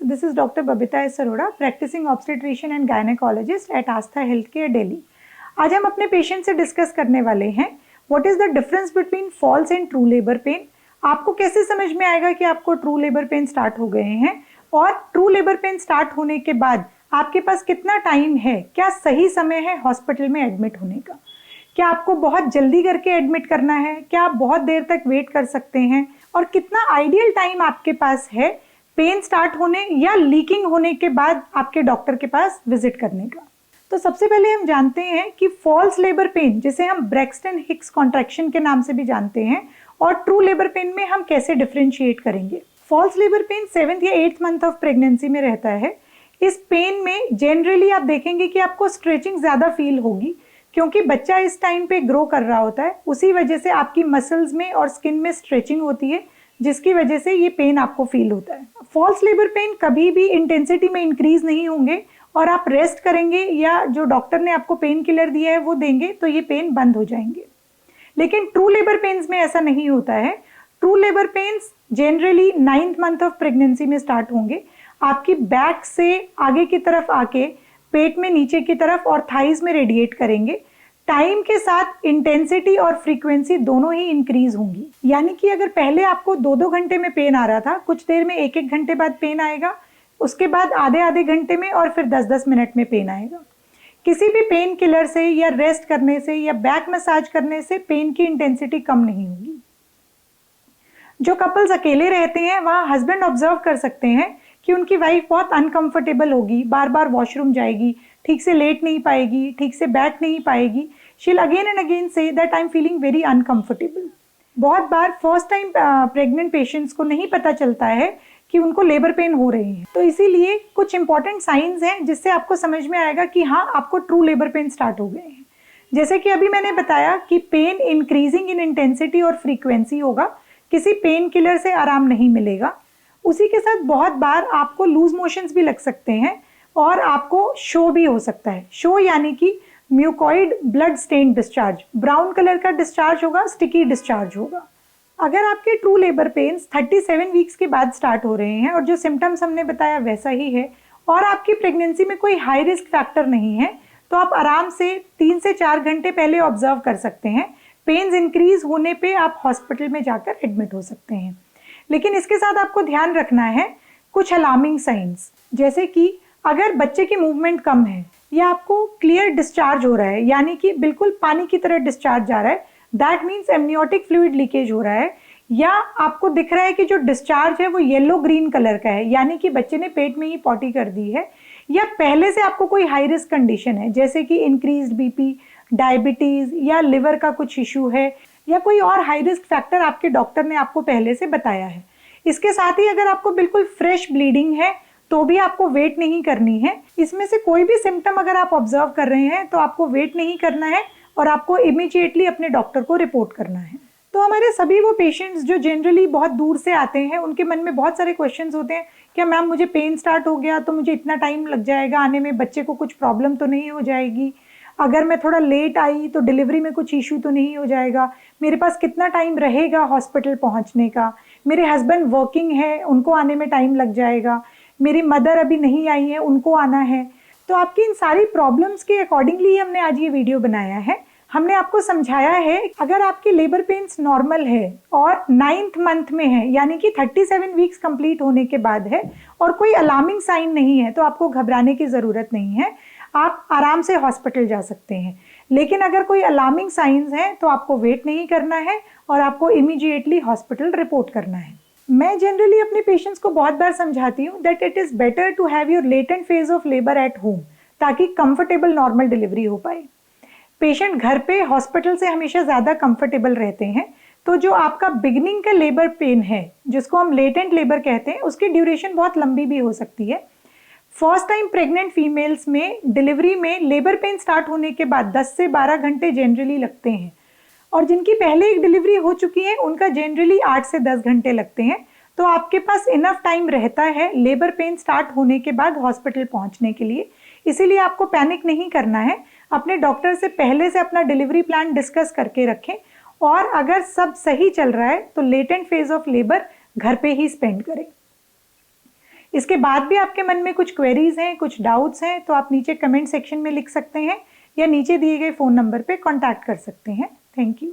This is Dr. Babita S. Arora, practicing obstetrician and gynecologist at Astha Healthcare, Delhi. आज हम अपने patient से discuss करने वाले हैं what is the difference between false and true labour pain. आपको कैसे समझ में आएगा कि आपको ट्रू लेबर पेन स्टार्ट हो गए हैं, और ट्रू लेबर पेन स्टार्ट होने के बाद आपके पास कितना टाइम है, क्या सही समय है हॉस्पिटल में एडमिट होने का, क्या आपको बहुत जल्दी करके एडमिट करना है, क्या आप बहुत देर तक वेट कर सकते हैं, और कितना आइडियल टाइम आपके पास है पेन स्टार्ट होने या लीकिंग होने के बाद आपके डॉक्टर के पास विजिट करने का। तो सबसे पहले हम जानते हैं कि फॉल्स लेबर पेन, जिसे हम ब्रैक्सटन हिक्स कॉन्ट्रैक्शन के नाम से भी जानते हैं, और ट्रू लेबर पेन में हम कैसे डिफरेंशिएट करेंगे। फॉल्स लेबर पेन 7th या 8th मंथ ऑफ प्रेगनेंसी में रहता है। इस पेन में जनरली आप देखेंगे कि आपको स्ट्रेचिंग ज़्यादा फील होगी, क्योंकि बच्चा इस टाइम पे ग्रो कर रहा होता है, उसी वजह से आपकी मसल्स में और स्किन में स्ट्रेचिंग होती है, जिसकी वजह से ये पेन आपको फील होता है। फॉल्स लेबर पेन कभी भी इंटेंसिटी में इंक्रीज नहीं होंगे, और आप रेस्ट करेंगे या जो डॉक्टर ने आपको पेन किलर दिया है वो देंगे तो ये पेन बंद हो जाएंगे। लेकिन ट्रू लेबर पेन्स में ऐसा नहीं होता है। True labour pains generally 9th month of pregnancy में स्टार्ट होंगे। आपकी बैक से आगे की तरफ आके पेट में नीचे की तरफ और थाइज में रेडिएट करेंगे। टाइम के साथ इंटेंसिटी और फ्रीक्वेंसी दोनों ही इंक्रीज होंगी, यानी कि अगर पहले आपको 2-2 घंटे में पेन आ रहा था, कुछ देर में 1-1 घंटे बाद पेन आएगा, उसके बाद आधे घंटे में, और फिर 10-10 मिनट में पेन आएगा। किसी भी पेन किलर से या रेस्ट करने से या बैक मसाज करने से पेन की इंटेंसिटी कम नहीं होगी। जो कपल्स अकेले रहते हैं वहाँ हस्बैंड ऑब्जर्व कर सकते हैं कि उनकी वाइफ बहुत अनकंफर्टेबल होगी, बार बार वॉशरूम जाएगी, ठीक से लेट नहीं पाएगी, ठीक से बैठ नहीं पाएगी। शील again and again say that I am feeling very uncomfortable. बहुत बार फर्स्ट टाइम प्रेग्नेंट पेशेंट्स को नहीं पता चलता है कि उनको लेबर पेन हो रही है, तो इसीलिए कुछ इंपॉर्टेंट साइंस हैं जिससे आपको समझ में आएगा कि हाँ, आपको ट्रू लेबर पेन स्टार्ट हो गए हैं। जैसे कि अभी मैंने बताया कि पेन इंक्रीजिंग इन इंटेंसिटी और फ्रीक्वेंसी होगा, किसी पेन किलर से आराम नहीं मिलेगा। उसी के साथ बहुत बार आपको लूज मोशंस भी लग सकते हैं, और आपको शो भी हो सकता है। शो यानी कि mucoid blood stain discharge, brown colour का डिस्चार्ज होगा, स्टिकी डिस्चार्ज होगा। अगर आपके ट्रू लेबर पेन्स 37 वीक्स के बाद स्टार्ट हो रहे हैं और जो सिम्टम्स हमने बताया वैसा ही है, और आपकी प्रेगनेंसी में कोई हाई रिस्क फैक्टर नहीं है, तो आप आराम से 3 से 4 घंटे पहले ऑब्जर्व कर सकते हैं। पेन्स इंक्रीज होने पे आप हॉस्पिटल में जाकर एडमिट हो सकते हैं। लेकिन इसके साथ आपको ध्यान रखना है कुछ अलार्मिंग साइंस, जैसे कि अगर बच्चे की मूवमेंट कम है या आपको क्लियर डिस्चार्ज हो रहा है, यानी कि बिल्कुल पानी की तरह डिस्चार्ज जा रहा है, that means amniotic fluid leakage हो रहा है, या आपको दिख रहा है कि जो डिस्चार्ज है वो येलो ग्रीन कलर का है, यानी कि बच्चे ने पेट में ही पॉटी कर दी है, या पहले से आपको कोई हाई रिस्क कंडीशन है, जैसे कि इंक्रीज्ड बीपी, डायबिटीज, या लिवर का कुछ इशू है, या कोई और हाई रिस्क फैक्टर आपके डॉक्टर ने आपको पहले से बताया है। इसके साथ ही अगर आपको बिल्कुल फ्रेश ब्लीडिंग है तो भी आपको वेट नहीं करनी है। इसमें से कोई भी सिम्टम अगर आप ऑब्जर्व कर रहे हैं तो आपको वेट नहीं करना है, और आपको इमीडिएटली अपने डॉक्टर को रिपोर्ट करना है। तो हमारे सभी वो पेशेंट्स जो जनरली बहुत दूर से आते हैं, उनके मन में बहुत सारे क्वेश्चंस होते हैं, क्या मैम मुझे पेन स्टार्ट हो गया तो मुझे इतना टाइम लग जाएगा आने में, बच्चे को कुछ प्रॉब्लम तो नहीं हो जाएगी, अगर मैं थोड़ा लेट आई तो डिलीवरी में कुछ इशू तो नहीं हो जाएगा, मेरे पास कितना टाइम रहेगा हॉस्पिटल पहुंचने का, मेरे हस्बैंड वर्किंग है उनको आने में टाइम लग जाएगा, मेरी मदर अभी नहीं आई है उनको आना है। तो आपकी इन सारी प्रॉब्लम्स के अकॉर्डिंगली हमने आज ये वीडियो बनाया है। हमने आपको समझाया है अगर आपकी लेबर पेन्स नॉर्मल है और 9th मंथ में है, यानी कि 37 वीक्स कंप्लीट होने के बाद है, और कोई अलार्मिंग साइन नहीं है, तो आपको घबराने की ज़रूरत नहीं है, आप आराम से हॉस्पिटल जा सकते हैं। लेकिन अगर कोई अलार्मिंग साइंस हैं तो आपको वेट नहीं करना है, और आपको इमीडिएटली हॉस्पिटल रिपोर्ट करना है। मैं जनरली अपने पेशेंट्स को बहुत बार समझाती हूँ that it is better to have your latent phase of labour at home, ताकि कंफर्टेबल नॉर्मल डिलीवरी हो पाए। पेशेंट घर पे हॉस्पिटल से हमेशा ज़्यादा कंफर्टेबल रहते हैं, तो जो आपका बिगिनिंग का लेबर पेन है, जिसको हम लेटेंट लेबर कहते हैं, उसकी ड्यूरेशन बहुत लंबी भी हो सकती है। फर्स्ट टाइम प्रेग्नेंट फीमेल्स में डिलीवरी में लेबर पेन स्टार्ट होने के बाद 10 से 12 घंटे जनरली लगते हैं, और जिनकी पहले एक डिलीवरी हो चुकी है उनका जनरली 8 से 10 घंटे लगते हैं। तो आपके पास इनफ टाइम रहता है लेबर पेन स्टार्ट होने के बाद हॉस्पिटल पहुंचने के लिए, इसीलिए आपको पैनिक नहीं करना है। अपने डॉक्टर से पहले से अपना डिलीवरी प्लान डिस्कस करके रखें, और अगर सब सही चल रहा है तो लेटेंट फेज ऑफ लेबर घर पे ही स्पेंड करें। इसके बाद भी आपके मन में कुछ क्वेरीज हैं, कुछ डाउट्स हैं, तो आप नीचे कमेंट सेक्शन में लिख सकते हैं या नीचे दिए गए फ़ोन नंबर पे कॉन्टैक्ट कर सकते हैं। Thank you.